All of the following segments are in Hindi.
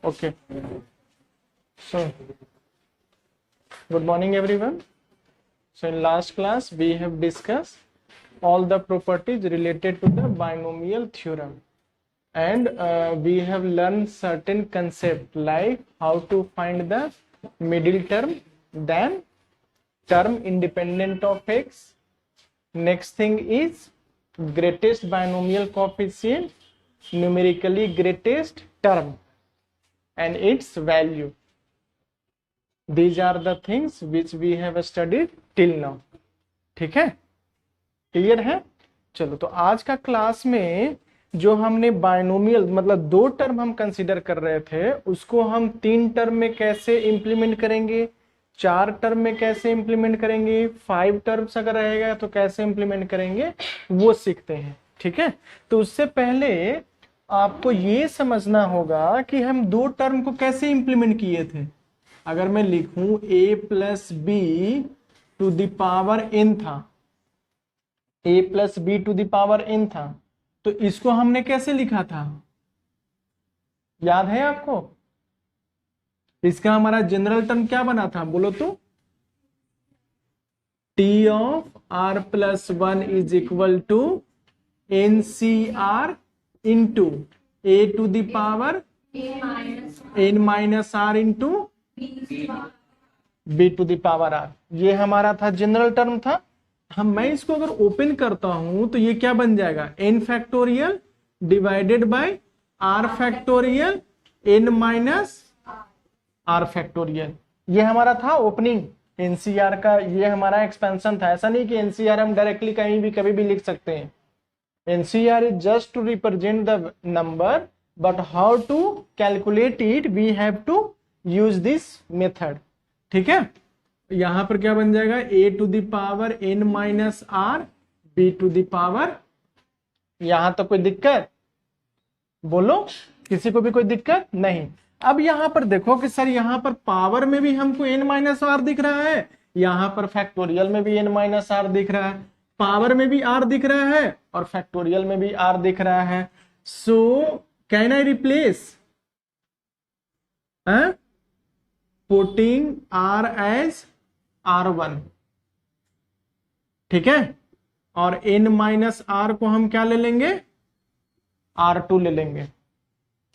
Okay. So, good morning everyone. So in last class we have discussed all the properties related to the binomial theorem, and we have learned certain concept like how to find the middle term, then term independent of x. Next thing is greatest binomial coefficient, numerically greatest term and its value. These are the things which we have studied till now. ठीक है, क्लियर है? चलो, तो आज का क्लास में जो हमने बायनोमियल मतलब दो टर्म हम कंसीडर कर रहे थे, उसको हम 3 टर्म में कैसे इंप्लीमेंट करेंगे, 4 टर्म में कैसे इंप्लीमेंट करेंगे, 5 टर्म्स अगर रहेगा तो कैसे इंप्लीमेंट करेंगे, वो सीखते हैं। ठीक है, तो उससे पहले आपको ये समझना होगा कि हम दो टर्म को कैसे इंप्लीमेंट किए थे। अगर मैं लिखूं a plus B to the power n था, a plus B to the power n था, तो इसको हमने कैसे लिखा था, याद है आपको? इसका हमारा जनरल टर्म क्या बना था, बोलो तो? t of r plus 1 is equal to N C R into a to the power n minus R into b to the power r। ये हमारा था जनरल टर्म था। मैं इसको अगर ओपन करता हूं तो ये क्या बन जाएगा, n factorial divided by r factorial n minus r factorial. ये हमारा था ओपनिंग एनसीआर का, ये हमारा एक्सपेंशन था। ऐसा नहीं कि एनसीआर हम डायरेक्टली कहीं भी कभी भी लिख सकते हैं। NCR is just to represent the number, but how to calculate it we have to use this method. ठीक है, यहां पर क्या बन जाएगा, a to the power n minus r b to the power. यहां तो कोई दिक्कत, बोलो, किसी को भी कोई दिक्कत नहीं। अब यहां पर देखो कि सर यहां पर पावर में भी हमको n माइनस आर दिख रहा है, यहां पर फैक्टोरियल में भी n माइनस आर दिख रहा है, पावर में भी r दिख रहा है और फैक्टोरियल में भी r दिख रहा है। So can I replace putting r as r1। ठीक है, और n माइनस आर को हम क्या ले लेंगे, r2 ले लेंगे।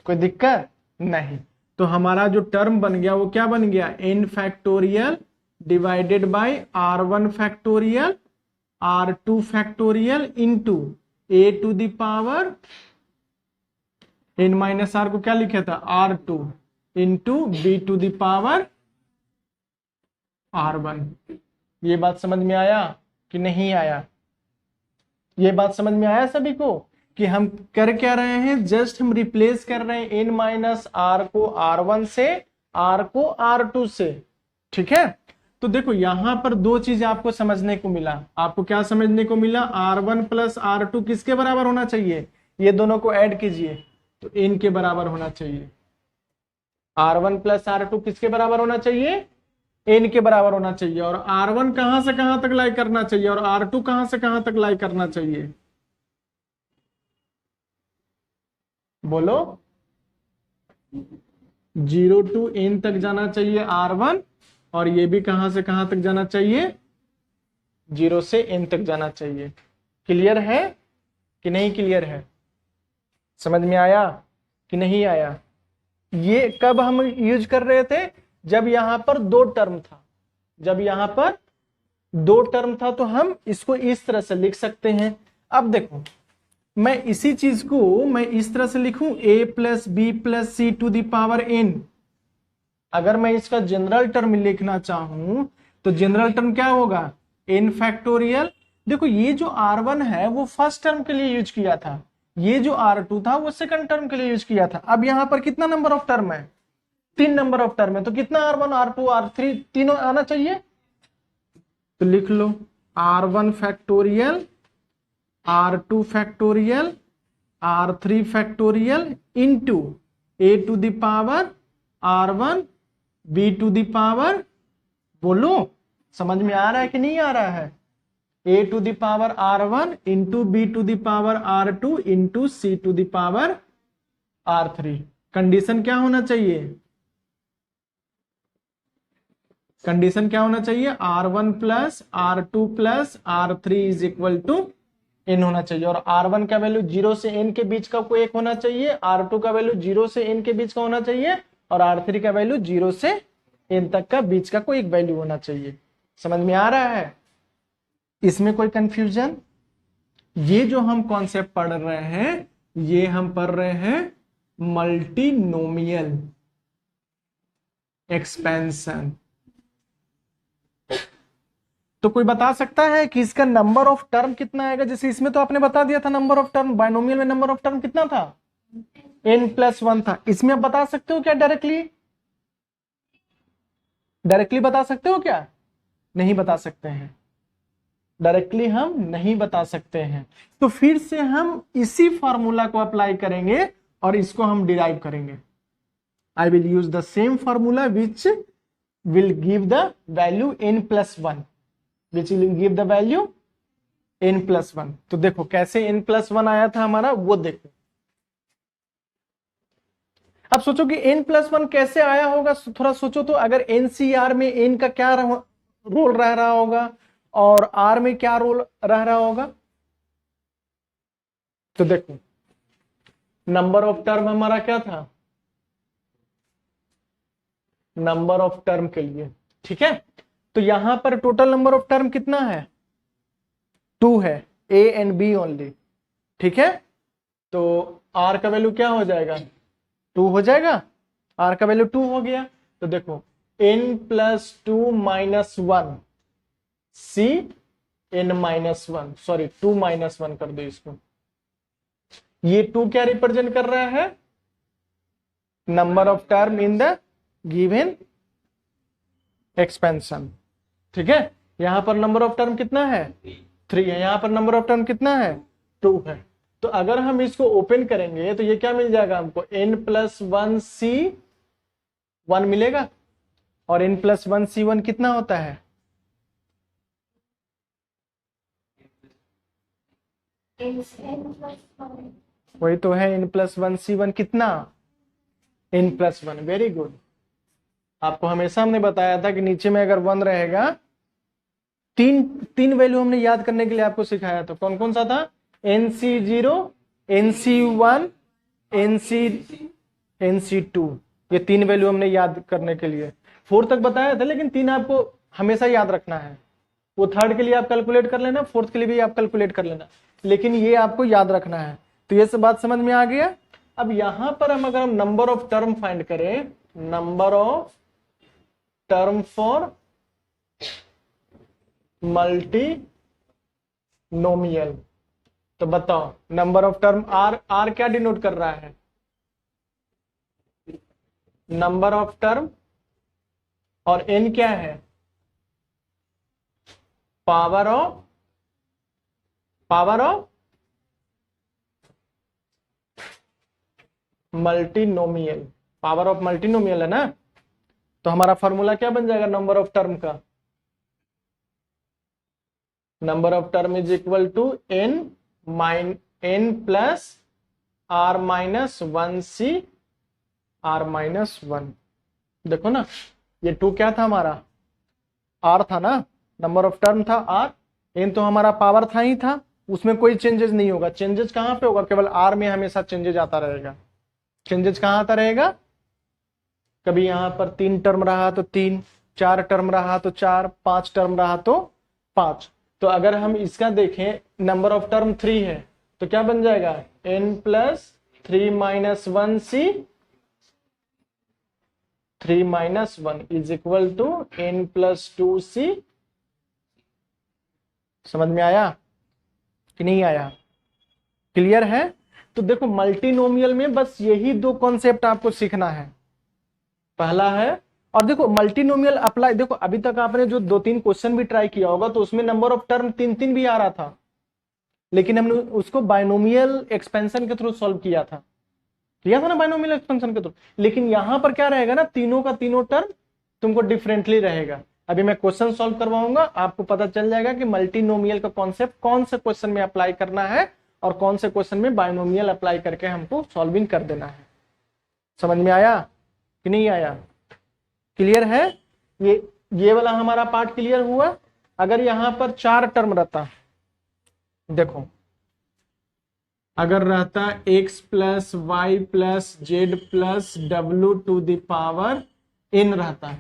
कोई दिक्कत नहीं। तो हमारा जो टर्म बन गया वो क्या बन गया, n factorial divided by r1 factorial r2 factorial into a to the power n minus R को क्या लिखा था, r2 into b to the power r1। ये बात समझ में आया कि नहीं आया? ये बात समझ में आया सभी को कि हम कर क्या रहे हैं, जस्ट हम रिप्लेस कर रहे हैं n माइनस आर को r1 से, r को r2 से। ठीक है, तो देखो यहां पर दो चीज आपको समझने को मिला। आपको क्या समझने को मिला, r1 प्लस r2 किसके बराबर होना चाहिए, ये दोनों को ऐड कीजिए तो n के बराबर होना चाहिए। r1 प्लस r2 किसके बराबर होना चाहिए, n के बराबर होना चाहिए। और r1 कहां से कहां तक लाई करना चाहिए और r2 कहां से कहां तक लाई करना चाहिए, बोलो? 0 टू n तक जाना चाहिए r1, और ये भी कहां से कहां तक जाना चाहिए, 0 से n तक जाना चाहिए। क्लियर है कि नहीं क्लियर है? समझ में आया कि नहीं आया? ये कब हम यूज कर रहे थे, जब यहां पर दो टर्म था। जब यहां पर दो टर्म था तो हम इसको इस तरह से लिख सकते हैं। अब देखो, मैं इसी चीज को मैं इस तरह से लिखूं, a plus B plus C to the power n। अगर मैं इसका जनरल टर्म लिखना चाहूं तो जनरल टर्म क्या होगा, n फैक्टोरियल। देखो ये जो r1 है वो फर्स्ट टर्म के लिए यूज किया था, ये जो r2 था वो सेकंड टर्म के लिए यूज किया था। अब यहां पर कितना नंबर ऑफ टर्म है, 3 नंबर ऑफ टर्म है, तो कितना r1 r2 r3 तीनों आना चाहिए। तो लिख लो r1 factorial r2 factorial r3 factorial into a to the power r1 b to the power. बोलो, समझ में आ रहा है कि नहीं आ रहा है? a to the power r1 into B to the power r2 into C to the power r3। Condition क्या होना चाहिए? कंडीशन क्या होना चाहिए? r1 plus r2 plus r3 is equal to n होना चाहिए। और r1 का वैल्यू 0 से n के बीच का कोई एक होना चाहिए, r2 का वैल्यू 0 से n के बीच का होना चाहिए, और r3 का वैल्यू 0 से n तक का बीच का कोई एक वैल्यू होना चाहिए। समझ में आ रहा है? इसमें कोई कंफ्यूजन? ये जो हम कॉन्सेप्ट पढ़ रहे हैं, ये हम पढ़ रहे हैं मल्टीनोमियल एक्सपेंशन। तो कोई बता सकता है कि इसका नंबर ऑफ टर्म कितना आएगा? जैसे इसमें तो आपने बता दिया था नंबर ऑफ टर्म, बायनोमियल में नंबर ऑफ टर्म कितना था? n+1 था। इसमें आप बता सकते हो क्या डायरेक्टली? डायरेक्टली बता सकते हो क्या? नहीं बता सकते हैं, डायरेक्टली हम नहीं बता सकते हैं। तो फिर से हम इसी फॉर्मूला को अप्लाई करेंगे और इसको हम डिराइव करेंगे। I will use the same formula which will give the value n+1, which will give the value n+1। तो देखो कैसे n+1 आया था हमारा, वो देखो। अब सोचो कि n+1 कैसे आया होगा, थोड़ा सोचो तो। अगर NCR में n का क्या रोल रह रहा होगा और R में क्या रोल रह रहा होगा? तो देखो नंबर ऑफ टर्म हमारा क्या था? नंबर ऑफ टर्म के लिए, ठीक है। तो यहां पर टोटल नंबर ऑफ टर्म कितना है? 2 है, A एंड B ओनली, ठीक है। तो R का वैल्यू क्या हो जाएगा? 2 हो जाएगा। R का वैल्यू 2 हो गया। तो देखो n+2 - 1 C n-1, सॉरी 2 - 1 कर दो इसको। ये 2 क्या रिप्रेजेंट कर रहा है? Number of term in the given expansion, ठीक है। यहां पर नंबर ऑफ टर्म कितना है? 3 है। यहां पर नंबर ऑफ टर्म कितना है? 2 है। तो अगर हम इसको ओपन करेंगे तो ये क्या मिल जाएगा हमको? n+1 C1 मिलेगा। और n+1 C1 कितना होता है? वही तो है, n+1 C1 कितना? n+1। Very good. आपको हमेशा हमने बताया था कि नीचे में अगर 1 रहेगा, तीन वैल्यू हमने याद करने के लिए आपको सिखाया था। कौन कौन सा था? NC0, NC1, NC2। ये 3 वैल्यू हमने याद करने के लिए 4 तक बताया था, लेकिन 3 आपको हमेशा याद रखना है। वो थर्ड के लिए आप कैलकुलेट कर लेना, फोर्थ के लिए भी आप कैलकुलेट कर लेना, लेकिन ये आपको याद रखना है। तो ये सब बात समझ में आ गया। अब यहां पर अगर हम नंबर ऑफ टर्म फाइंड करें, number of term for multinomial, तो बताओ नंबर ऑफ टर्म R क्या डिनोट कर रहा है? Number of term. और N क्या है? Power of multinomial. Power of multinomial है ना। तो हमारा फॉर्मूला क्या बन जाएगा नंबर ऑफ टर्म का? Number of term is equal to n plus R-1 C R-1। देखो ना, ये 2 क्या था हमारा? R था ना, नंबर ऑफ टर्म था R। n तो हमारा पावर था ही था, उसमें कोई चेंजेस नहीं होगा। चेंजेस कहां पे होगा? केवल R में हमेशा चेंजेस आता रहेगा। चेंजेस कहां आता रहेगा? कभी यहां पर 3 टर्म रहा तो 3, 4 टर्म रहा तो 4, 5 टर्म रहा तो 5। तो अगर हम इसका देखें, नंबर ऑफ टर्म 3 है, तो क्या बन जाएगा? n+3 - 1 C 3 - 1 is equal to n+2 C। समझ में आया कि नहीं आया? क्लियर है? तो देखो मल्टीनोमियल में बस यही 2 कॉन्सेप्ट आपको सीखना है। पहला है, और देखो मल्टीनोमियल अप्लाई, देखो अभी तक आपने जो 2-3 क्वेश्चन भी ट्राई किया होगा तो उसमें नंबर ऑफ टर्म 3-3 भी आ रहा था, लेकिन हमने उसको बायनोमियल एक्सपेंशन के थ्रू सॉल्व किया था ना, बायनोमियल एक्सपेंशन के थ्रू। लेकिन यहां पर क्या रहेगा ना, तीनों का तीनों टर्म तुमको डिफरेंटली रहेगा। अभी मैं क्वेश्चन सॉल्व करवाऊंगा, आपको पता चल जाएगा कि मल्टीनोमियल का कॉन्सेप्ट कौन से क्वेश्चन में अप्लाई करना है और कौन से क्वेश्चन में बाइनोमियल अप्लाई करके हमको सॉल्विंग कर देना है। समझ में आया कि नहीं आया? क्लियर है? ये वाला हमारा पार्ट क्लियर हुआ। अगर यहां पर 4 टर्म रहता, देखो अगर रहता x plus Y plus Z plus W to the power n रहता,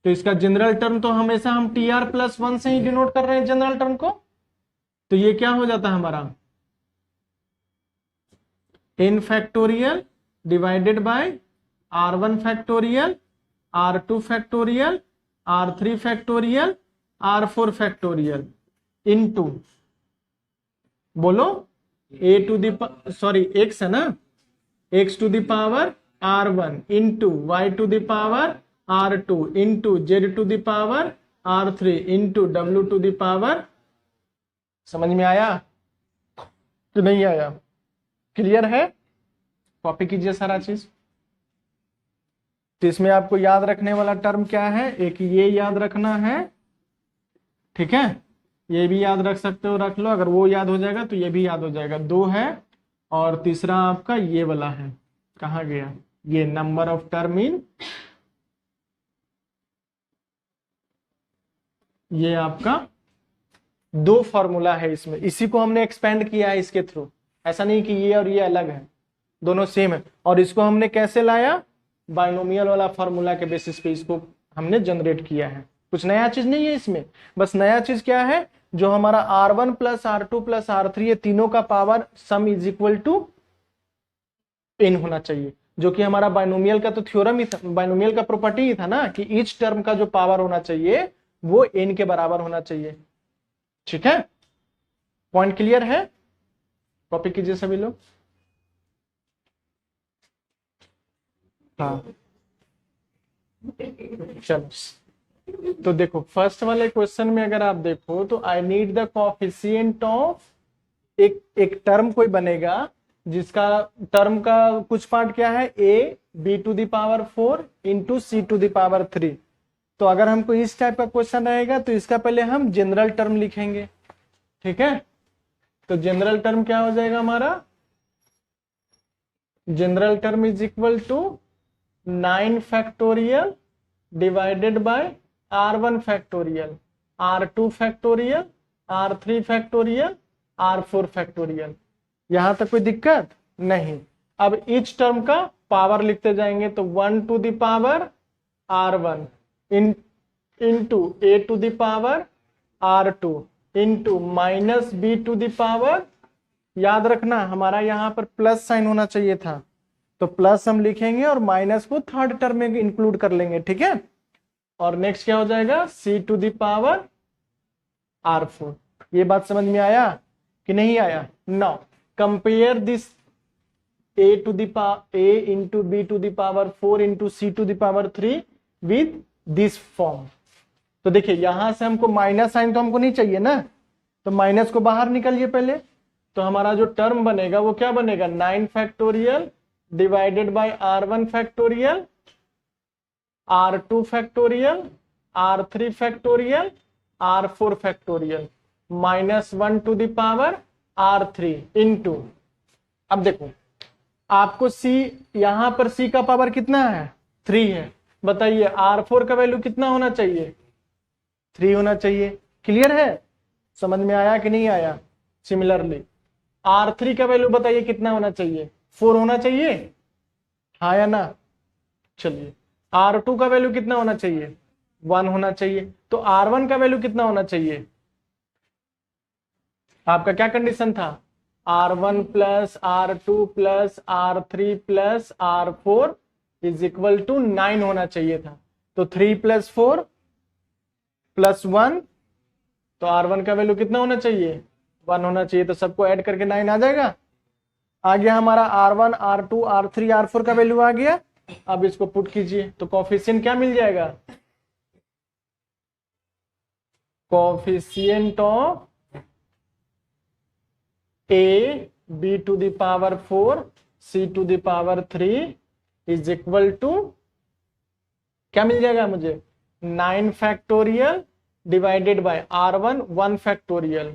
तो इसका जनरल टर्म तो हमेशा हम tr+1 से ही डिनोट कर रहे हैं जनरल टर्म को, तो ये क्या हो जाता है हमारा n factorial divided by r1 factorial r2 factorial r3 factorial r4 factorial into, बोलो a to the sorry x है ना, x to the power r1 into y to the power r2 into z to the power r3 into w to the power. समझ में आया कि नहीं आया? क्लियर है? कॉपी कीजिए सारा चीज। तो इसमें आपको याद रखने वाला टर्म क्या है? एक ये याद रखना है, ठीक है, ये भी याद रख सकते हो, रख लो। अगर वो याद हो जाएगा तो ये भी याद हो जाएगा। 2 है और तीसरा आपका ये वाला है, कहाँ गया ये नंबर ऑफ टर्म इन, ये आपका 2 फॉर्मूला है इसमें, इसी को हमने एक्सपेंड किया है इसके थ्रू। ऐसा नहीं कि ये और ये अलग है, दोनों सेम है। और इसको हमने कैसे लाया? बाइनोमियल वाला फॉर्मूला के बेसिस पे इसको हमने जनरेट किया है। कुछ नया चीज नहीं है इसमें। बस नया चीज क्या है, जो हमारा r1 plus r2 plus r3 ये तीनों का power sum is equal to n होना चाहिए, जो कि हमारा बाइनोमियल का तो थ्योरम ही था, बाइनोमियल का प्रॉपर्टी ही था ना कि ईच टर्म का जो पावर होना चाहिए वो n के बराबर होना चाहिए। ठीक है, पॉइंट क्लियर है? कॉपी कीजिए सभी लोग। हाँ चलो, तो देखो फर्स्ट वाले क्वेश्चन में अगर आप देखो तो I need the coefficient of, एक टर्म कोई बनेगा जिसका टर्म का कुछ पार्ट क्या है, a b to the power 4 into C to the power 3। तो अगर हमको इस टाइप का क्वेश्चन रहेगा तो इसका पहले हम जनरल टर्म लिखेंगे। ठीक है, तो जनरल टर्म क्या हो जाएगा हमारा, general term is equal to 9 factorial divided by r1 factorial r2 factorial r3 factorial r4 factorial. यहां तक कोई दिक्कत नहीं। अब ईच टर्म का पावर लिखते जाएंगे, तो 1 to the power r1 into a to the power r2 into minus b to the power, याद रखना हमारा यहाँ पर प्लस साइन होना चाहिए था, तो प्लस हम लिखेंगे और माइनस को थर्ड टर्म में इंक्लूड कर लेंगे। ठीक है, और नेक्स्ट क्या हो जाएगा, c to the power r4। ये बात समझ में आया कि नहीं आया? Now compare this a to the power a into b to the power 4 into c to the power 3 with this form. तो देखिए यहां से हमको माइनस साइन तो हमको नहीं चाहिए ना, तो माइनस को बाहर निकालिए पहले। तो हमारा जो टर्म बनेगा वो क्या बनेगा, 9 factorial divided by r1 factorial r2 factorial r3 factorial r4 factorial minus 1 to the power r3 into, अब देखो आपको c, यहां पर c का पावर कितना है, 3 है। बताइए r4 का वैल्यू कितना होना चाहिए, 3 होना चाहिए। क्लियर है? समझ में आया कि नहीं आया? सिमिलरली r3 का वैल्यू बताइए कितना होना चाहिए, 4 होना चाहिए, हाँ या ना? चलिए r2 का वैल्यू कितना होना चाहिए, 1 होना चाहिए। तो r1 का वैल्यू कितना होना चाहिए, आपका क्या कंडीशन था, r1 plus r2 plus r3 plus r4 is equal to 9 होना चाहिए था। तो 3 प्लस 4 प्लस 1, तो r1 का वैल्यू कितना होना चाहिए, 1 होना चाहिए। तो सबको ऐड करके 9 आ जाएगा। आ गया हमारा r1 r2 r3 r4 का वैल्यू आ गया। अब इसको पुट कीजिए तो कोएफिशिएंट क्या मिल जाएगा, coefficient of a b to the power 4 c to the power 3 is equal to क्या मिल जाएगा मुझे, 9 factorial divided by R1 1 factorial,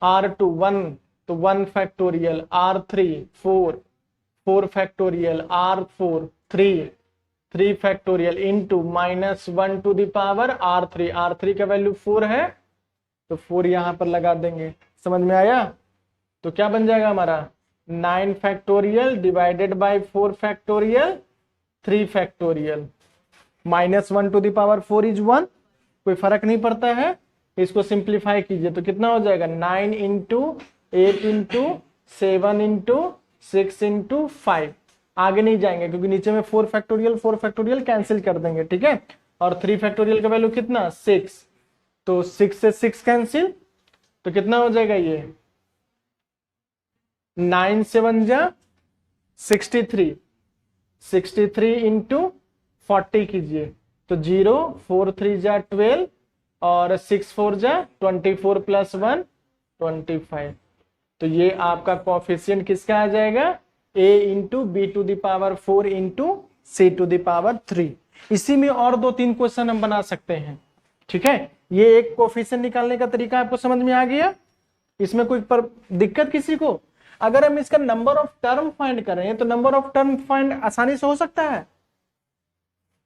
R2 1 तो 1 factorial, R3 4 4 factorial, R4 3 factorial into -1 to the power R3 का वैल्यू 4 है तो 4 यहां पर लगा देंगे। समझ में आया? तो क्या बन जाएगा हमारा 9 factorial divided by 4 factorial 3 factorial, -1 to the power 4 is 1, कोई फर्क नहीं पड़ता है। इसको सिंप्लीफाई कीजिए तो कितना हो जाएगा 9 इंटू 8 इंटू 7 इंटू 6 इंटू 5। आगे नहीं जाएंगे क्योंकि नीचे में 4 फैक्टोरियल कैंसिल कर देंगे, ठीक है। और 3 फैक्टोरियल का वैल्यू कितना 6, तो 6 से 6 कैंसिल, तो कितना हो जाएगा ये 9 7 जा 63, 63 इंटू 40 कीजिए तो 0 4 3 जा 12 और 6 4 जा 24 प्लस 1 25। तो ये आपका कोफिशिएंट किसका आ जाएगा a into B to the power 4 into C to the power 3। इसी में और 2-3 क्वेश्चन हम बना सकते हैं, ठीक है। ये एक कोफिशिएंट निकालने का तरीका आपको समझ में आ गया। इसमें कोई दिक्कत किसी को? अगर हम इसका नंबर ऑफ टर्म फाइंड करें तो नंबर ऑफ टर्म फाइंड आसानी से हो सकता है।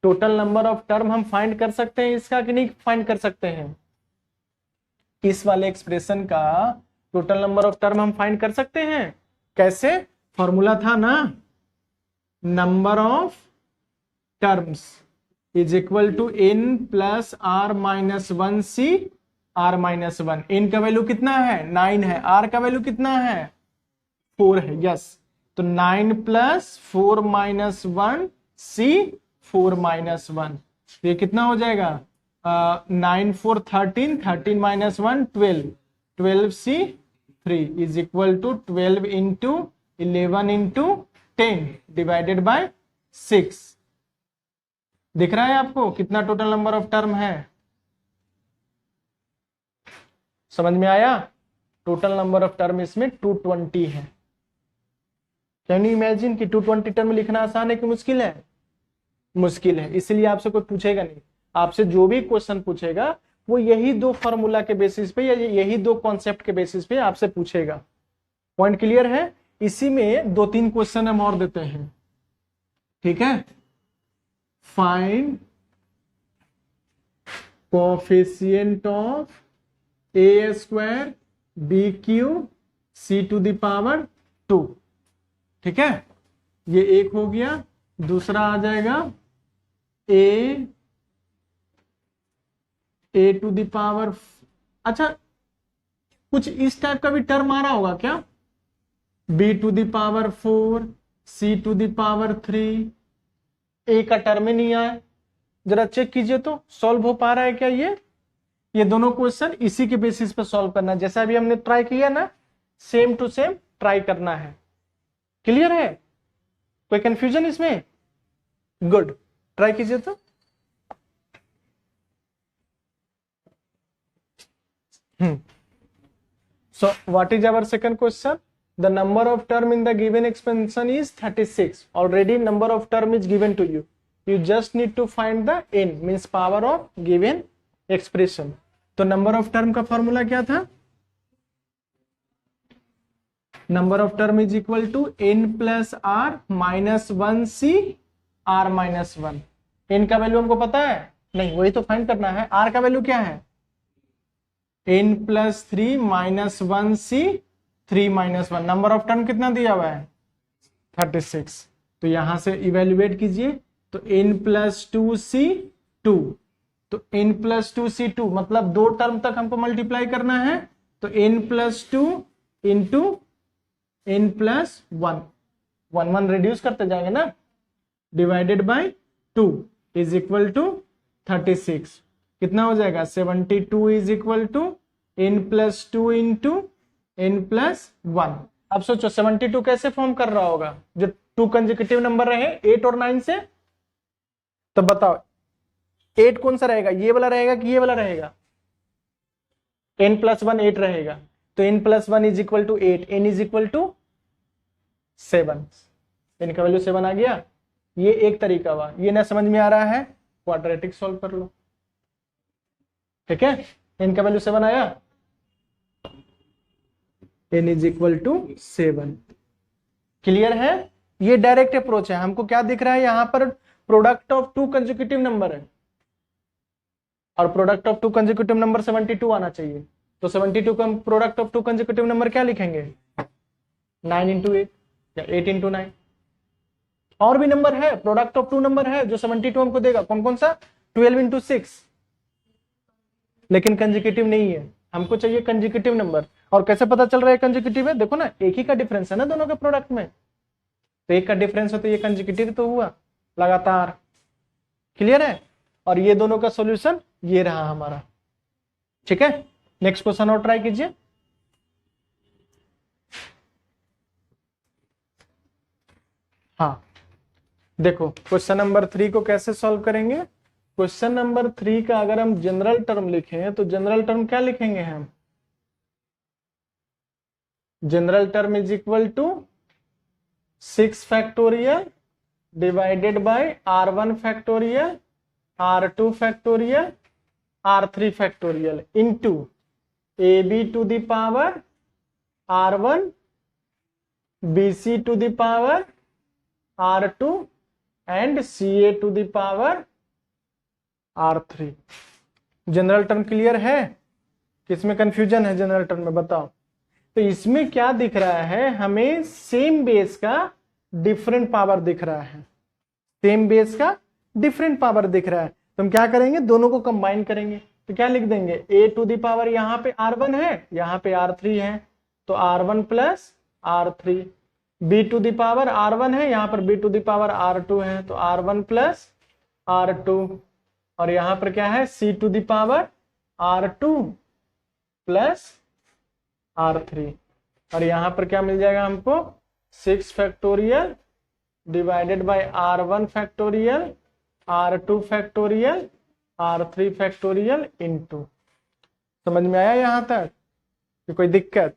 टोटल नंबर ऑफ टर्म हम फाइंड कर सकते हैं इसका कि नहीं फाइंड कर सकते हैं? इस वाले एक्सप्रेशन का टोटल नंबर ऑफ टर्म हम फाइंड कर सकते हैं। कैसे? फॉर्मूला था ना, number of terms is equal to n plus r minus 1 c r minus 1। n का वैल्यू कितना है 9 है, r का वैल्यू कितना है 4 है, यस। तो 9 प्लस 4 माइनस 1 c 4 माइनस 1, ये कितना हो जाएगा 9 4 13, 13 minus 1 12, 12 c 3 is equal to 12 into 11 into 10 divided by 6। दिख रहा है आपको कितना टोटल नंबर ऑफ टर्म है? समझ में आया? टोटल नंबर ऑफ टर्म इसमें 220 है। कैन यू इमेजिन कि 220 टर्म लिखना आसान है कि मुश्किल है? मुश्किल है। इसलिए आपसे कोई पूछेगा नहीं, आपसे जो भी क्वेश्चन पूछेगा वो यही 2 फॉर्मूला के बेसिस पे या यही 2 कॉन्सेप्ट के बेसिस पे आपसे पूछेगा। पॉइंट क्लियर है? इसी में 2-3 क्वेश्चन हम और देते हैं, ठीक है। Find coefficient of a square B Q C to the power 2, ठीक है। ये एक हो गया। दूसरा आ जाएगा a टू द पावर, अच्छा कुछ इस टाइप का भी टर्म आ रहा होगा क्या? b to the power 4 c to the power 3, a का टर्म ही नहीं आया। जरा चेक कीजिए तो सॉल्व हो पा रहा है क्या ये दोनों क्वेश्चन? इसी के बेसिस पे सॉल्व करना है, जैसा अभी हमने ट्राई किया ना, सेम टू सेम ट्राई करना है। क्लियर है? कोई कंफ्यूजन इसमें? गुड, ट्राई कीजिए तो। So what is our second question? The number of term in the given expansion is 36. Already number of term is given to you. You just need to find the n, means power of given expression. तो number of term का फॉर्मूला क्या था? Number of term is equal to n plus r minus 1 c r minus 1। n का वैल्यू हमको पता है? नहीं, वही तो फाइंड करना है। r का वैल्यू क्या है? n plus 3 minus 1 c 3 minus 1। Number of term कितना दिया हुआ है 36। तो यहां से इवेल्युएट कीजिए तो n प्लस 2 c 2, तो n प्लस 2 c 2 मतलब 2 टर्म तक हमको मल्टीप्लाई करना है। तो n plus 2 into n plus 1, 1 reduce करते जाएंगे ना, divided by 2 is equal to 36। कितना हो जाएगा 72 is equal to n plus 2 into n plus 1। अब सोचो 72 कैसे फॉर्म कर रहा होगा? जो 2 कंसेक्यूटिव नंबर रहे 8 और 9 से, तो बताओ 8 कौन सा रहेगा? ये वाला रहेगा कि ये वाला रहेगा? n प्लस 1 8 रहेगा, तो n plus 1 is equal to 8, n is equal to 7। इनका वैल्यू 7 आ गया। ये एक तरीका हुआ। ये ना समझ में आ रहा है, क्वाड्रेटिक सॉल्व कर लो। ठीक है, n का वैल्यू 7 आया, n is equal to 7। Clear है? ये डायरेक्ट अप्रोच है। हमको क्या दिख रहा है यहाँ पर, product of to consecutive number है और product of to consecutive number 72 आना चाहिए। तो 72 का product of to consecutive number क्या लिखेंगे, 9 इंटू 8 या 8 इंटू 9। और भी नंबर है, प्रोडक्ट ऑफ टू नंबर है जो 72 हमको देगा, कौन कौन सा, 12 इंटू 6, लेकिन कंसेक्यूटिव नहीं है, हमको चाहिए कंसेक्यूटिव नंबर। और कैसे पता चल रहा है कंसेक्यूटिव है, देखो ना एक ही का डिफरेंस है ना दोनों के प्रोडक्ट में, तो एक का डिफरेंस हो तो ये कंसेक्यूटिव तो हुआ लगातार। क्लियर है? और ये दोनों का सॉल्यूशन ये रहा हमारा। ठीक है, नेक्स्ट क्वेश्चन और ट्राई कीजिए। हाँ देखो, क्वेश्चन नंबर 3 को कैसे सॉल्व करेंगे। क्वेश्चन नंबर 3 का अगर हम जनरल टर्म लिखें तो जनरल टर्म क्या लिखेंगे हम, general term is equal to 6 factorial divided by r1 factorial, r2 factorial, r3 factorial into ab to the power r1 bc to the power r2 and ca to the power r3। General term clear है? किसमें कंफ्यूजन है जनरल टर्म में बताओ। तो इसमें क्या दिख रहा है, हमें सेम बेस का डिफरेंट पावर दिख रहा है, सेम बेस का डिफरेंट पावर दिख रहा है। तो हम क्या करेंगे, दोनों को कंबाइन करेंगे। तो क्या लिख देंगे, a टू द पावर यहाँ पे r1 है, यहाँ पे r3 है, तो r1 plus r3, b to the power r1 है, यहाँ पर b to the power r2 है, तो r1 प्लस r2, और यहाँ पर क्या है, c to the power r2 plus r3, और यहाँ पर क्या मिल जाएगा हमको, 6 factorial divided by r1 factorial, r2 factorial, r3 factorial into. समझ में आया यहाँ तक कि कोई दिक्कत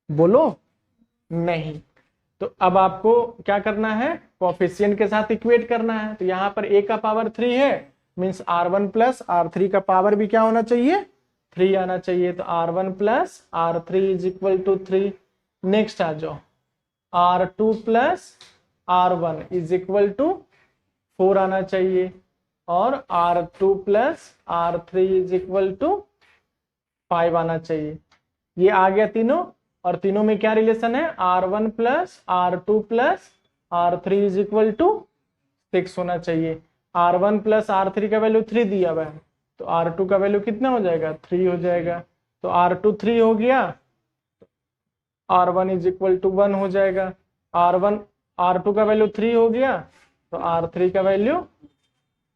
बोलो नहीं। तो अब आपको क्या करना है, कोफिशिएंट के साथ इक्वेट करना है। तो यहाँ पर a का पावर 3 है, मीन्स r1 प्लस r3 का पावर भी क्या होना चाहिए, 3 आना चाहिए। तो r1 plus r3 is equal to 3। Next आ जाओ, r2 plus r1 is equal to 4 आना चाहिए, और r2 plus r3 is equal to 5 आना चाहिए। ये आ गया तीनों, और तीनों में क्या रिलेशन है, r1 plus r2 plus r3 is equal to 6 होना चाहिए। r1 प्लस r3 का वैल्यू 3 दिया हुआ है, तो r2 का वैल्यू कितना हो जाएगा, 3 हो जाएगा। तो r2 3 हो गया, r1 इज इक्वल टू 1 हो जाएगा। r2 का वैल्यू 3 हो गया, तो r3 का वैल्यू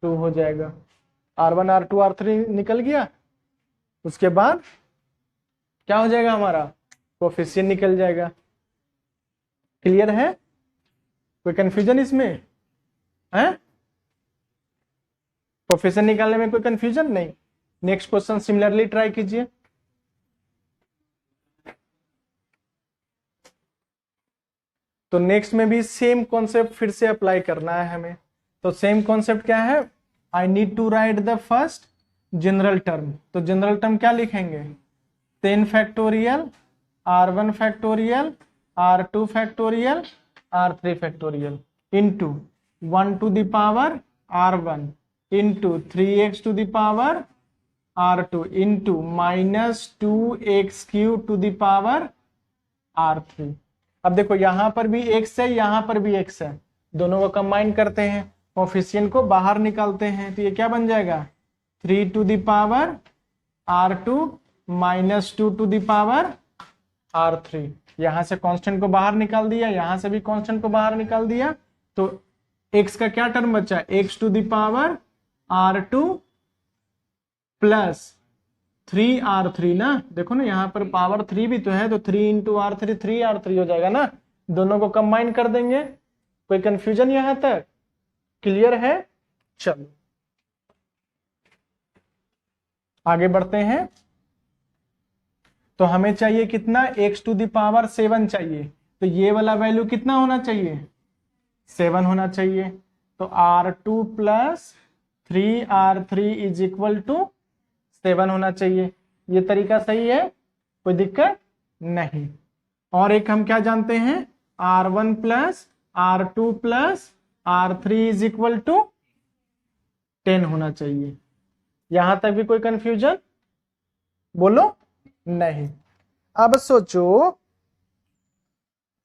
2 हो जाएगा। r1 r2 r3 निकल गया, उसके बाद क्या हो जाएगा, हमारा कोफिशिएंट निकल जाएगा। क्लियर है? कोई कंफ्यूजन इसमें है? कोफिशिएंट निकालने में कोई कंफ्यूजन नहीं। नेक्स्ट क्वेश्चन सिमिलरली ट्राई कीजिए। तो नेक्स्ट में भी सेम कॉन्सेप्ट फिर से अप्लाई करना है हमें। तो सेम कॉन्सेप्ट क्या है, I need to write the first general term. तो जनरल टर्म क्या लिखेंगे, 10 factorial r1 factorial, r2 factorial, r3 factorial into 1 to the power r1 into 3x to the power r2 into minus 2x Q to the power r3। अब देखो यहाँ पर भी x है, यहाँ पर भी x है, दोनों को कंबाइन करते हैं, कोफिशिएंट को बाहर निकालते हैं। तो ये क्या बन जाएगा, 3 to the power r2 minus 2 to the power r3। यहाँ से कांस्टेंट को बाहर निकाल दिया, यहाँ से भी कांस्टेंट को बाहर निकाल दिया, तो x का क्या टर्म बचा, x to the power r2 plus 3r3 ना। देखो ना यहाँ पर पावर 3 भी तो है, तो 3 इंटू r3 3r3 हो जाएगा ना। दोनों को कंबाइन कर देंगे। कोई कंफ्यूजन यहाँ तक क्लियर है? चलो आगे बढ़ते हैं। तो हमें चाहिए कितना, x टू द पावर 7 चाहिए। तो ये वाला वैल्यू कितना होना चाहिए, 7 होना चाहिए। तो r2 plus 3r3 is equal to 7 होना चाहिए। ये तरीका सही है, कोई दिक्कत नहीं। और एक हम क्या जानते हैं, R1 plus R2 plus R3 is equal to 10 होना चाहिए। यहां तक भी कोई कंफ्यूजन बोलो नहीं। अब सोचो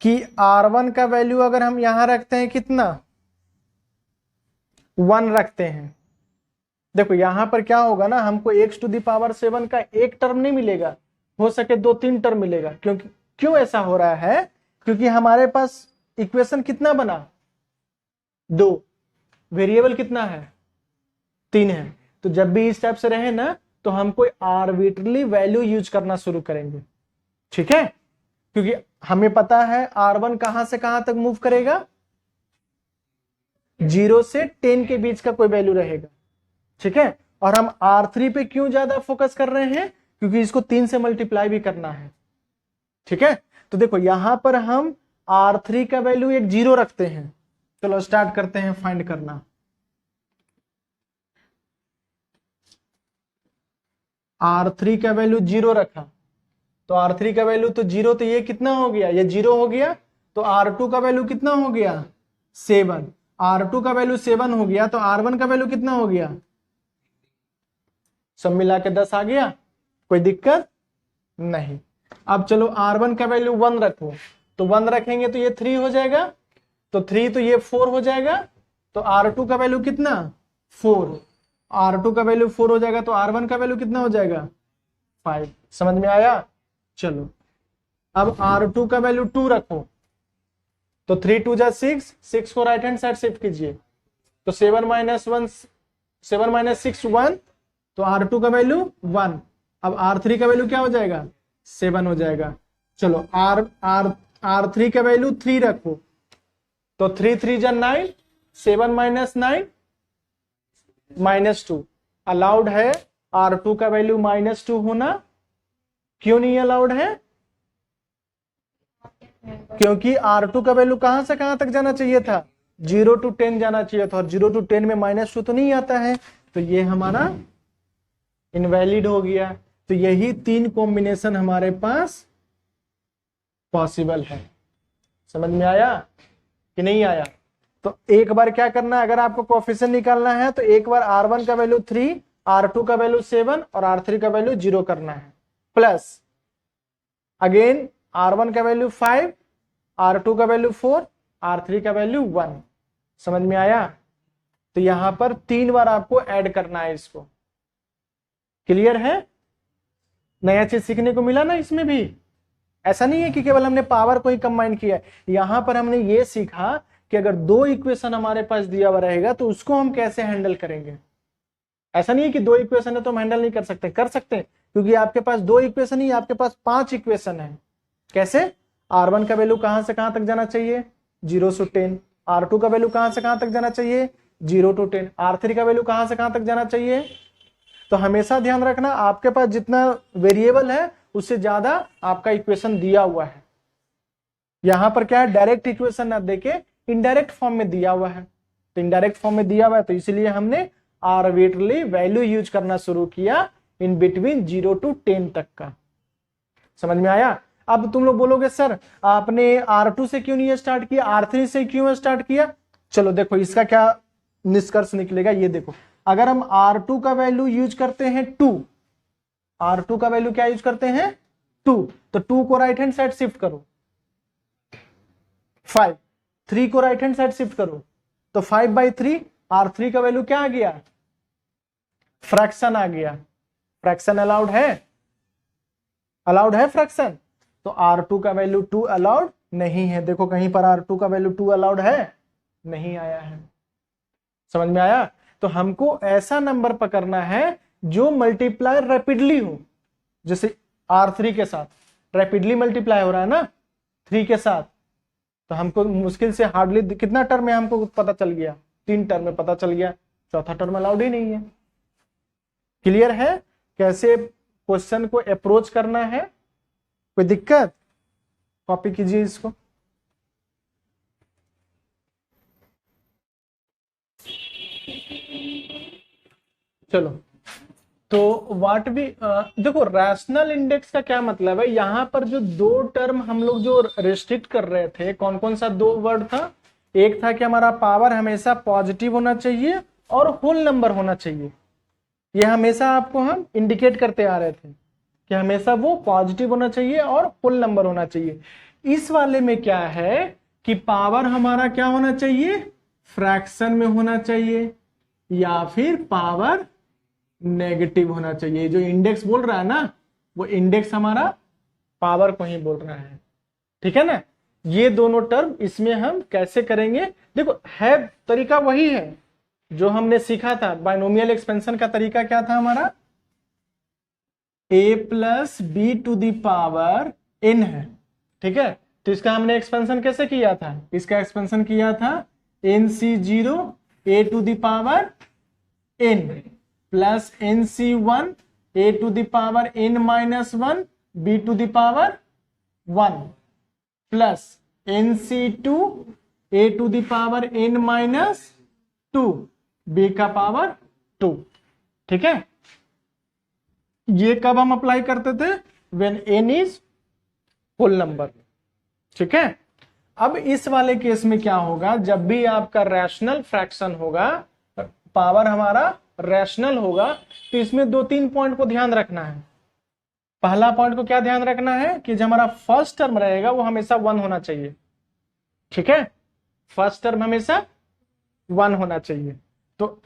कि R1 का वैल्यू अगर हम यहां रखते हैं कितना, 1 रखते हैं, देखो यहां पर क्या होगा ना, हमको x⁻7 का एक टर्म नहीं मिलेगा, हो सके 2-3 टर्म मिलेगा। क्योंकि क्यों ऐसा हो रहा है, क्योंकि हमारे पास इक्वेशन कितना बना, 2, वेरिएबल कितना है, 3 है। तो जब भी इस टाइप से रहे ना, तो हम कोई आर्बिट्रली वैल्यू यूज करना शुरू करेंगे, ठीक है। क्योंकि हमें पता है R1 कहां से कहां तक मूव करेगा, 0 से 10 के बीच का कोई वैल्यू रहेगा, ठीक है। और हम R3 पे क्यों ज्यादा फोकस कर रहे हैं, क्योंकि इसको 3 से मल्टीप्लाई भी करना है, ठीक है। तो देखो यहां पर हम R3 का वैल्यू एक 0 रखते हैं। चलो स्टार्ट करते हैं फाइंड करना। R3 का वैल्यू 0 रखा, तो R3 का वैल्यू तो 0, तो ये कितना हो गया, ये 0 हो गया। तो R2 का वैल्यू कितना हो गया, 7। R2 का वैल्यू 7 हो गया, तो R1 का वैल्यू कितना हो गया, सब मिला के 10 आ गया, कोई दिक्कत नहीं। अब चलो R1 का वैल्यू 1 रखो, तो 1 रखेंगे तो ये 3 हो जाएगा, तो 3 तो ये 4 हो जाएगा। तो R2 का वैल्यू कितना, 4। R2 का वैल्यू 4 हो जाएगा, तो R1 का वैल्यू कितना हो जाएगा, 5। समझ में आया। चलो अब R2 का वैल्यू 2 रखो, तो 3 2 जा 6, 6 को राइट हैंड साइड शिफ्ट कीजिए, तो 7 माइनस 1, 7 माइनस 6 1, तो R2 का वैल्यू 1। अब R3 का वैल्यू क्या हो जाएगा, 7 हो जाएगा। चलो R3 का वैल्यू 3 रखो, तो 3 3 जा 9, 7 माइनस 9 -2। अलाउड है R2 का वैल्यू -2 होना, क्यों नहीं अलाउड है, क्योंकि R2 का वैल्यू कहां से कहां तक जाना चाहिए था, 0 to 10 जाना चाहिए था, और 0 to 10 में -2 तो नहीं आता है, तो ये हमारा इनवैलिड हो गया। तो यही 3 कॉम्बिनेशन हमारे पास पॉसिबल है। समझ में आया कि नहीं आया। तो एक बार क्या करना है, अगर आपको कोएफिशिएंट निकालना है तो एक बार R1 का वैल्यू 3, R2 का वैल्यू 7 और R3 का वैल्यू 0 करना है, प्लस अगेन R1 का वैल्यू 5, R2 का वैल्यू 4, R3 का वैल्यू 1। समझ में आया। तो यहां पर 3 बार आपको ऐड करना है इसको। क्लियर है, नया चीज सीखने को मिला ना इसमें भी। ऐसा नहीं है कि केवल हमने पावर को ही कंबाइन किया है, यहां पर हमने ये सीखा कि अगर 2 इक्वेशन हमारे पास दिया हुआ रहेगा तो उसको हम कैसे हैंडल करेंगे। ऐसा नहीं है कि 2 इक्वेशन है तो हम हैंडल नहीं कर सकते, कर सकते हैं, क्योंकि आपके पास 2 इक्वेशन ही, आपके पास 5 इक्वेशन है। कैसे, R1 का वैल्यू कहां से कहां तक जाना चाहिए, 0 से 10। R2 का वैल्यू कहां से कहां तक जाना चाहिए, 0 to 10। R3 का वैल्यू कहां से कहां तक जाना चाहिए। तो हमेशा ध्यान रखना, आपके पास जितना वेरिएबल है उससे ज्यादा आपका इक्वेशन दिया हुआ है। यहां पर क्या है, डायरेक्ट इक्वेशन ना देके इनडायरेक्ट फॉर्म में दिया हुआ है। तो इनडायरेक्ट फॉर्म में दिया हुआ है, तो इसलिए हमने आर्बिट्रली वैल्यू यूज करना शुरू किया इन बिटवीन 0 to 10 तक का। समझ में आया। अब तुम लोग बोलोगे सर आपने R2 से क्यों नहीं स्टार्ट किया, R3 से क्यों स्टार्ट किया। चलो देखो इसका क्या निष्कर्ष निकलेगा, ये देखो। अगर हम R2 का वैल्यू यूज करते हैं 2, R2 का वैल्यू क्या यूज करते हैं 2, तो 2 को राइट हैंड साइड शिफ्ट करो, 5, 3 को राइट हैंड साइड शिफ्ट करो, तो 5/3। R3 का वैल्यू क्या आ गया, फ्रैक्शन आ गया। फ्रैक्शन अलाउड है, अलाउड है फ्रैक्शन। तो R2 का वैल्यू 2 अलाउड नहीं है। देखो कहीं पर R2 का वैल्यू 2 अलाउड है, नहीं आया है। समझ में आया। तो हमको ऐसा नंबर पकड़ना है जो मल्टीप्लाई रैपिडली हो, जैसे R3 के साथ रैपिडली मल्टीप्लाई हो रहा है ना 3 के साथ। तो हमको मुश्किल से हार्डली कितना टर्म में हमको पता चल गया, 3 टर्म में पता चल गया, चौथा टर्म अलाउड ही नहीं है। क्लियर है कैसे क्वेश्चन को अप्रोच करना है, कोई दिक्कत। कॉपी कीजिए इसको। चलो तो व्हाट भी देखो रैशनल इंडेक्स का क्या मतलब है, यहाँ पर जो दो टर्म हम लोग जो रिस्ट्रिक्ट कर रहे थे, कौन कौन सा दो वर्ड था? एक था कि हमारा पावर हमेशा पॉजिटिव होना चाहिए और होल नंबर होना चाहिए। ये हमेशा आपको हम इंडिकेट करते आ रहे थे कि हमेशा वो पॉजिटिव होना चाहिए और होल नंबर होना चाहिए। इस वाले में क्या है कि पावर हमारा क्या होना चाहिए? फ्रैक्शन में होना चाहिए या फिर पावर नेगेटिव होना चाहिए। जो इंडेक्स बोल रहा है ना, वो इंडेक्स हमारा पावर को ही बोल रहा है, ठीक है ना। ये दोनों टर्म इसमें हम कैसे करेंगे? देखो है तरीका वही है जो हमने सीखा था। बाइनोमियल एक्सपेंशन का तरीका क्या था हमारा? a plus B to the power n है, ठीक है। तो इसका हमने एक्सपेंशन कैसे किया था? इसका एक्सपेंशन किया था nc0 a to the power n plus nc1 a to the power n minus 1 b to the power 1 plus nc2 a to the power n minus 2 b का पावर 2, ठीक है। ये कब हम अप्लाई करते थे? When n is whole number, ठीक है। अब इस वाले केस में क्या होगा? जब भी आपका रैशनल फ्रैक्शन होगा, पावर हमारा रैशनल होगा, तो इसमें दो तीन पॉइंट को ध्यान रखना है। पहला पॉइंट को क्या ध्यान रखना है कि जो हमारा फर्स्ट टर्म रहेगा वो हमेशा 1 होना चाहिए, ठीक है। फर्स्ट टर्म हमेशा 1 होना चाहिए। तो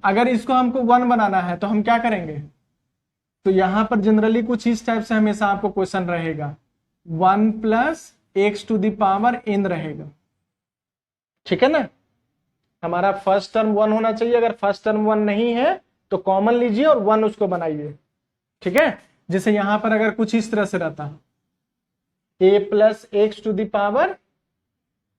अगर इसको हमको 1 बनाना है तो हम क्या करेंगे? तो यहां पर जनरली कुछ इस टाइप से हमेशा आपको क्वेश्चन रहेगा, 1 plus X to the power n रहेगा, ठीक है ना। हमारा फर्स्ट टर्म 1 होना चाहिए। अगर फर्स्ट टर्म 1 नहीं है तो कॉमन लीजिए और 1 उसको बनाइए, ठीक है। जैसे यहां पर अगर कुछ इस तरह से रहता, a plus X to the power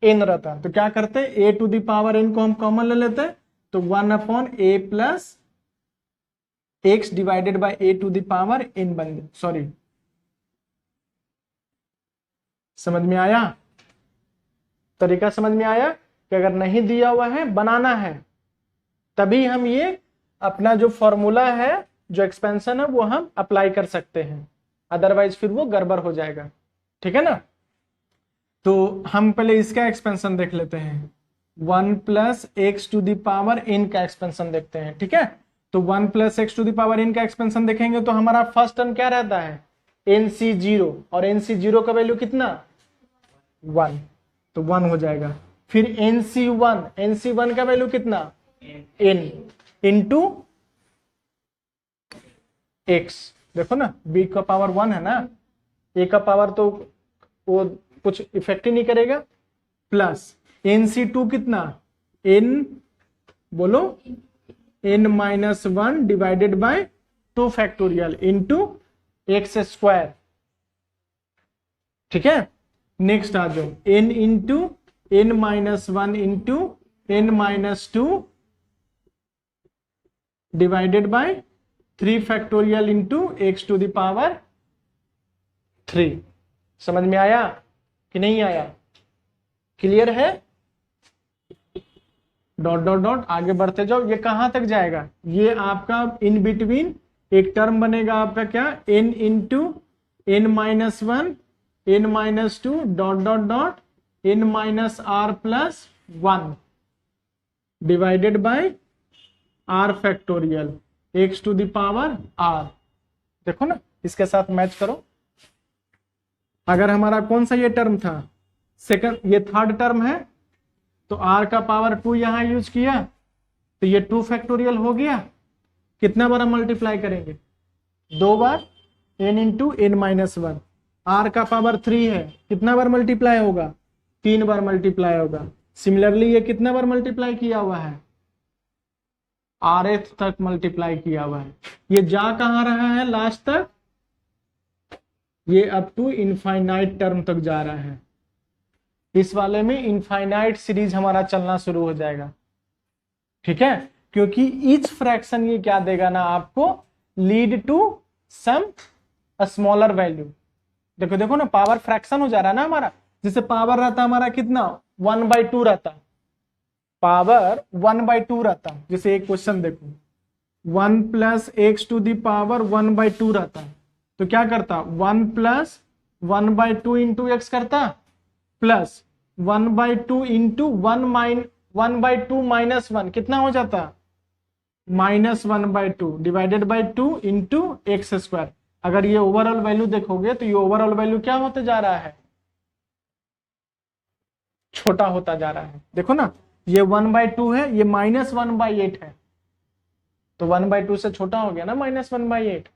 n रहता, तो क्या करते? a to the power n को हम कॉमन ले लेते, तो 1 upon a plus x divided by a to the power n बन गया। सॉरी, समझ में आया? तरीका समझ में आया कि अगर नहीं दिया हुआ है, बनाना है, तभी हम ये अपना जो फॉर्मूला है, जो एक्सपेंशन है, वो हम अप्लाई कर सकते हैं। अदरवाइज फिर वो गड़बड़ हो जाएगा, ठीक है ना। तो हम पहले इसका एक्सपेंशन देख लेते हैं। 1 plus X to the power n का एक्सपेंशन देखते हैं, ठीक है। तो 1 plus X to the power n का एक्सपेंशन देखेंगे तो हमारा फर्स्ट टर्म क्या रहता है? nc0, और nc0 का वैल्यू कितना? 1, तो 1 हो जाएगा। फिर nc1 का वैल्यू कितना? n into x। देखो ना, b का पावर 1 है ना, a का पावर तो वो कुछ इफेक्ट ही नहीं करेगा। प्लस nc2 कितना? n, बोलो, n minus 1 divided by 2 factorial into X square, ठीक है। नेक्स्ट आ जाओ, n into n minus 1 into n minus 2 divided by 3 factorial into X to the power 3। समझ में आया कि नहीं आया? क्लियर है? डॉट डॉट डॉट आगे बढ़ते जाओ। ये कहां तक जाएगा? ये आपका इन बिटवीन एक टर्म बनेगा आपका क्या? n into n minus 1 n minus 2 dot dot dot n minus r plus 1 divided by r factorial x to the power r। देखो ना, इसके साथ मैच करो। अगर हमारा कौन सा ये टर्म था? सेकंड, ये थर्ड टर्म है, तो r का पावर 2 यहां यूज किया, तो ये 2 फैक्टोरियल हो गया। कितना बार हम मल्टीप्लाई करेंगे? 2 बार, n into n minus 1। r का पावर 3 है, कितना बार मल्टीप्लाई होगा? 3 बार मल्टीप्लाई होगा। सिमिलरली ये कितना बार मल्टीप्लाई किया हुआ है? rth तक मल्टीप्लाई किया हुआ है। ये जा कहां रहा है लास्ट तक? ये अप टू इनफाइनाइट टर्म तक जा रहा है। इस वाले में इनफाइनाइट सीरीज हमारा चलना शुरू हो जाएगा, ठीक है। क्योंकि ईच फ्रैक्शन ये क्या देगा ना आपको? Lead to some smaller value. देखो देखो ना, पावर फ्रैक्शन हो जा रहा है ना हमारा। जैसे पावर रहता हमारा कितना? 1/2 रहता, पावर 1/2 रहता। जैसे एक क्वेश्चन देखो, 1 plus X to the power 1/2 रहता है, तो क्या करता 1 प्लस 1/2 इंटू एक्स करता, प्लस 1/2 इंटू 1/2 माइनस 1 कितना हो जाता, -1/2 divided by 2 into X square. अगर ये ओवरऑल वैल्यू देखोगे तो ये ओवरऑल वैल्यू क्या होते जा रहा है, छोटा होता जा रहा है। देखो ना, ये 1/2 है, ये -1/8 है, तो 1/2 से छोटा हो गया ना -1/8।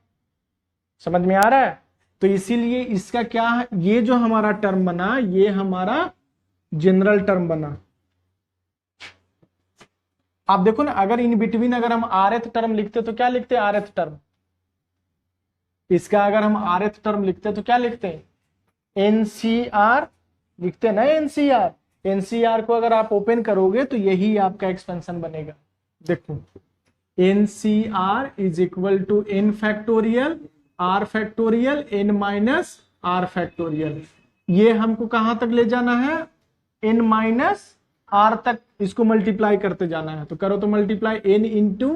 समझ में आ रहा है? तो इसीलिए इसका क्या है, ये जो हमारा टर्म बना ये हमारा जनरल टर्म बना। आप देखो ना, अगर इन बिटवीन अगर हम rth टर्म लिखते तो क्या लिखते rth टर्म, इसका अगर हम rth टर्म लिखते तो क्या लिखते हैं, NCR लिखते ना, NCR। NCR को अगर आप ओपन करोगे तो यही आपका एक्सपेंशन बनेगा। देखो NCR is equal to n factorial r factorial n minus r factorial. ये हमको कहां तक ले जाना है, n माइनस r तक इसको मल्टीप्लाई करते जाना है। तो करो तो multiply n into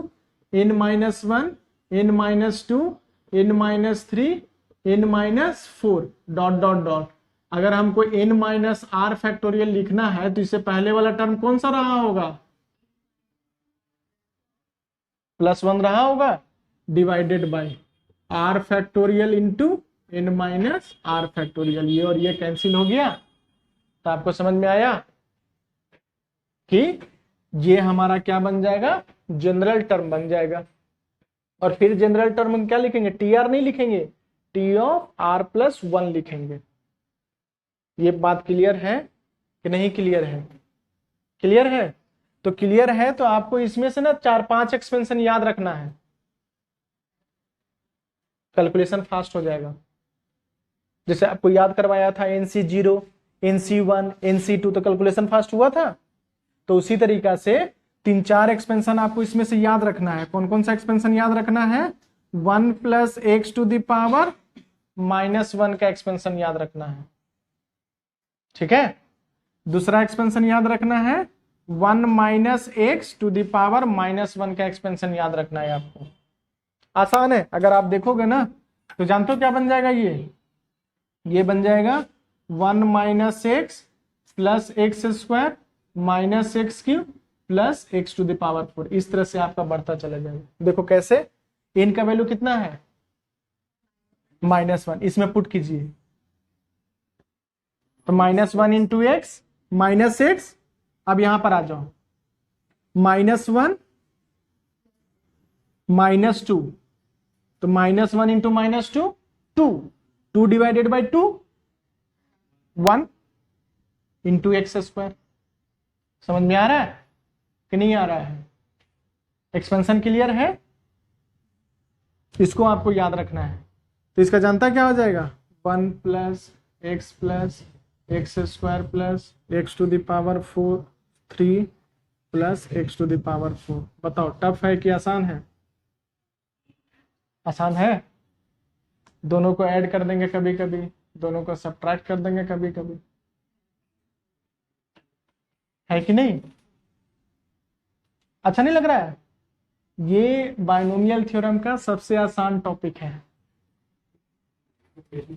n minus 1 n minus 2 n minus 3 n minus 4 dot dot dot. अगर हमको n माइनस r फैक्टोरियल लिखना है तो इससे पहले वाला टर्म कौन सा रहा होगा, +1 रहा होगा, divided by r factorial into n minus r factorial. ये और ये कैंसिल हो गया। तो आपको समझ में आया कि ये हमारा क्या बन जाएगा, जनरल टर्म बन जाएगा। और फिर जनरल टर्म हम क्या लिखेंगे, TR नहीं लिखेंगे, T ऑफ R प्लस 1 लिखेंगे। ये बात क्लियर है कि नहीं क्लियर है, क्लियर है? तो क्लियर है तो आपको इसमें से ना 4-5 एक्सपेंशन याद रखना है, कैलकुलेशन फास्ट हो जाएगा। जैसे आपको याद करवाया था NC0 NC1 NC2, तो कैलकुलेशन फास्ट हुआ था। तो उसी तरीका से 3-4 एक्सपेंशन आपको इसमें से याद रखना है। कौन कौन सा एक्सपेंशन याद रखना है, 1 plus X to the power -1 का एक्सपेंशन याद रखना है, ठीक है। दूसरा एक्सपेंशन याद रखना है 1 minus X to the power -1 का एक्सपेंशन याद रखना है आपको। आसान है, अगर आप देखोगे ना तो जानते हो क्या बन जाएगा, ये बन जाएगा 1 minus X plus X square minus X cube plus X to the power 4। इस तरह से आपका बढ़ता चला जाएगा। देखो कैसे, इनका वैल्यू कितना है, -1, इसमें पुट कीजिए तो -1 इंटू एक्स माइनस एक्स। अब यहां पर आ जाओ, -1 -2, तो -1 into -2 2 divided by 2 1 into X square. समझ में आ रहा है कि नहीं आ रहा है? एक्सपेंशन क्लियर है? इसको आपको याद रखना है। तो इसका जानता क्या हो जाएगा, 1 plus X square plus X to the power 4 3 plus X to the power 4। बताओ टफ है कि आसान है? आसान है। दोनों को ऐड कर देंगे कभी कभी, दोनों को सब्ट्रैक्ट कर देंगे कभी कभी, है कि नहीं? अच्छा नहीं लग रहा है? ये बायनोमियल थ्योरम का सबसे आसान टॉपिक है,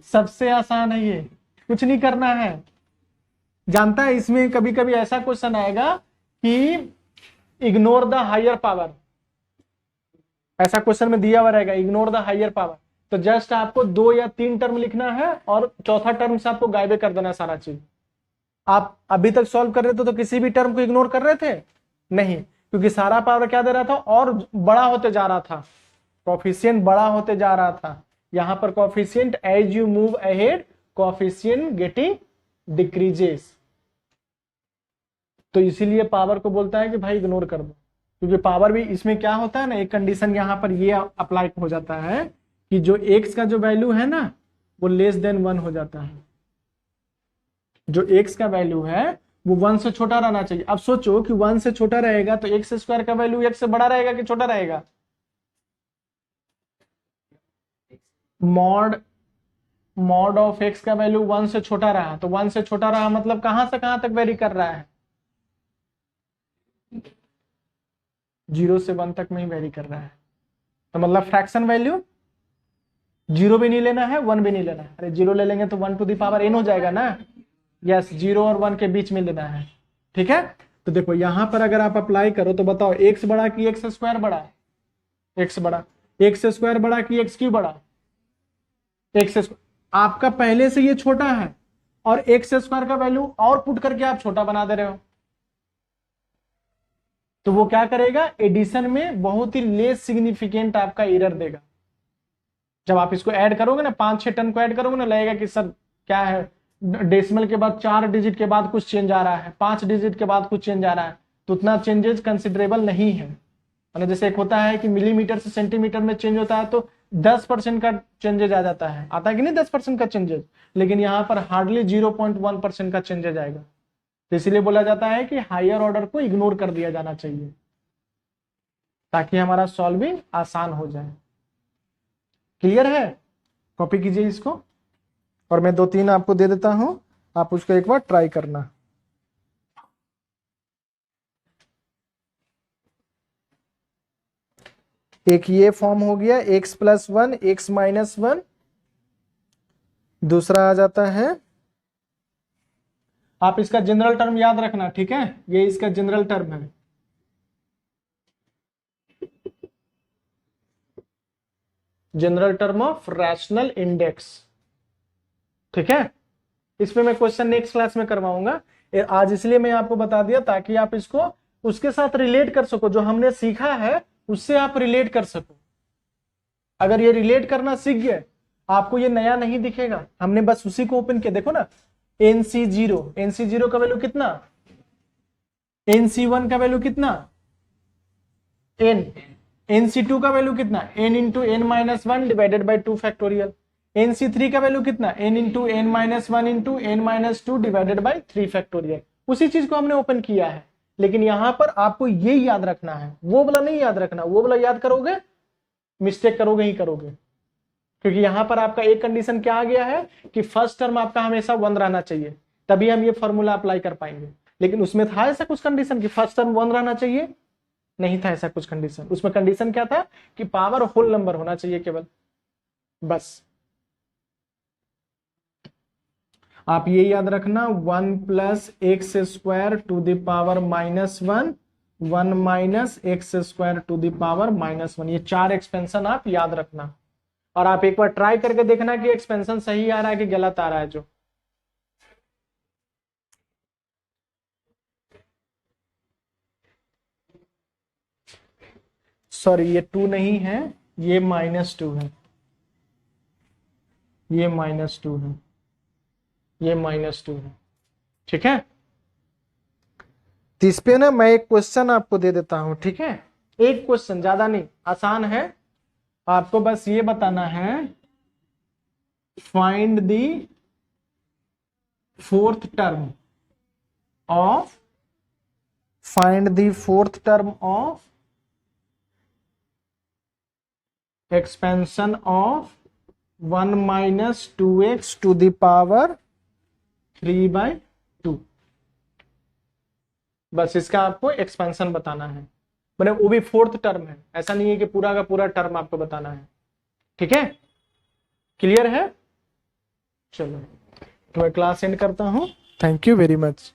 सबसे आसान है ये, कुछ नहीं करना है। जानता है इसमें कभी कभी ऐसा क्वेश्चन आएगा कि इग्नोर द हायर पावर, ऐसा क्वेश्चन में दिया हुआ रहेगा इग्नोर द हायर पावर। तो जस्ट आपको 2 या 3 टर्म लिखना है और चौथा टर्म से आपको गायबे कर देना सारा चीज। आप अभी तक सॉल्व कर रहे थे तो किसी भी टर्म को इग्नोर कर रहे थे नहीं, क्योंकि सारा पावर क्या दे रहा था, और बड़ा होते जा रहा था, कोफिशिएंट बड़ा होते जा रहा था। यहां पर coefficient as you move ahead coefficient getting decreases, तो इसीलिए पावर को बोलता है कि भाई इग्नोर कर दो। क्योंकि पावर भी इसमें क्या होता है ना, एक कंडीशन यहां पर ये अप्लाई हो जाता है कि जो x का जो वैल्यू है ना वो लेस देन 1 हो जाता है। जो x का वैल्यू है वो 1 से छोटा रहना चाहिए। अब सोचो कि 1 से छोटा रहेगा तो एक्स स्क्वायर का वैल्यू x से बड़ा रहेगा कि छोटा रहेगा, मॉड ऑफ x का वैल्यू 1 से छोटा रहा, तो 1 से छोटा रहा मतलब कहां से कहां तक वेरी कर रहा है, 0 से 1 तक में ही वेरी कर रहा है। तो मतलब फ्रैक्शन वैल्यू 0 भी नहीं लेना है, 1 भी नहीं लेना है। अरे 0 ले लेंगे तो 1 टू द पावर n हो जाएगा ना। यस, 0 और 1 के बीच में लेना है। ठीक है, तो देखो यहां पर अगर आप अप्लाई करो तो बताओ x बड़ा कि x स्क्वायर बड़ा? x बड़ा। x स्क्वायर बड़ा कि x क्यूब बड़ा? x square. आपका पहले से ये छोटा है और x स्क्वायर का वैल्यू और पुट करके आप छोटा बना दे रहे हो, तो वो क्या करेगा, एडिशन में बहुत ही लेस सिग्निफिकेंट आपका एरर देगा। जब आप इसको ऐड करोगे ना, 5-6 टर्म को ऐड करोगे ना, लगेगा कि सर क्या है, डेसिमल के बाद 4 डिजिट के बाद कुछ चेंज आ रहा है, 5 डिजिट के बाद कुछ चेंज आ रहा है, तो उतना चेंजेस कंसिडरेबल नहीं है। मतलब जैसे एक होता है कि मिलीमीटर से सेंटीमीटर में चेंज होता है तो 10% का चेंजेज आ जाता है, आता है कि नहीं 10% का चेंजेज, लेकिन यहाँ पर हार्डली 0.1% का चेंजेज आएगा। तो इसीलिए बोला जाता है कि हायर ऑर्डर को इग्नोर कर दिया जाना चाहिए ताकि हमारा सॉल्विंग आसान हो जाए। क्लियर है? कॉपी कीजिए इसको, और मैं 2-3 आपको दे देता हूं, आप उसको एक बार ट्राई करना। एक ये फॉर्म हो गया x + 1 x - 1, दूसरा आ जाता है, आप इसका जनरल टर्म याद रखना, ठीक है, ये इसका जनरल टर्म है। General term of rational index, ठीक है। इसमें मैं क्वेश्चन नेक्स्ट क्लास में करवाऊंगा, आज इसलिए मैं आपको बता दिया ताकि आप इसको उसके साथ रिलेट कर सको, जो हमने सीखा है उससे आप रिलेट कर सको। अगर ये रिलेट करना सीख गए, आपको ये नया नहीं दिखेगा, हमने बस उसी को ओपन किया। देखो ना, NC0 का वैल्यू कितना, NC1 का वैल्यू कितना, n, NC2 का वैल्यू कितना, n into n - 1 divided by 2 factorial, NC3 का वैल्यू कितना, n into n - 1 into n - 2 divided by 3 factorial. उसी चीज को हमने ओपन किया है, लेकिन यहां पर आपको ये याद रखना है, वो वाला नहीं याद रखना। वो वाला याद करोगे मिस्टेक करोगे ही करोगे, क्योंकि यहां पर आपका एक कंडीशन क्या आ गया है कि फर्स्ट टर्म आपका हमेशा 1 रहना चाहिए, तभी हम ये फॉर्मूला अप्लाई कर पाएंगे। लेकिन उसमें था ऐसा कुछ कंडीशन कि फर्स्ट टर्म 1 रहना चाहिए? नहीं था ऐसा कुछ कंडीशन। उसमें कंडीशन क्या था कि पावर होल नंबर होना चाहिए केवल, बस। आप ये याद रखना, 1 + x² to the power -1, 1 - x² to the power -1, ये 4 एक्सपेंशन आप याद रखना। और आप एक बार ट्राई करके देखना कि एक्सपेंशन सही आ रहा है कि गलत आ रहा है। जो सॉरी, ये 2 नहीं है, ये -2 है, ये -2 है, ये -2 है, ठीक है। तो इस पे ना मैं एक क्वेश्चन आपको दे देता हूं, ठीक है, एक क्वेश्चन, ज्यादा नहीं, आसान है। आपको बस ये बताना है, find the fourth term of, find the fourth term of expansion of 1 - 2x to the power 3/2। बस इसका आपको एक्सपेंशन बताना है, मतलब वो भी फोर्थ टर्म है, ऐसा नहीं है कि पूरा का पूरा टर्म आपको बताना है, ठीक है। क्लियर है? चलो, तो मैं क्लास एंड करता हूं। Thank you very much.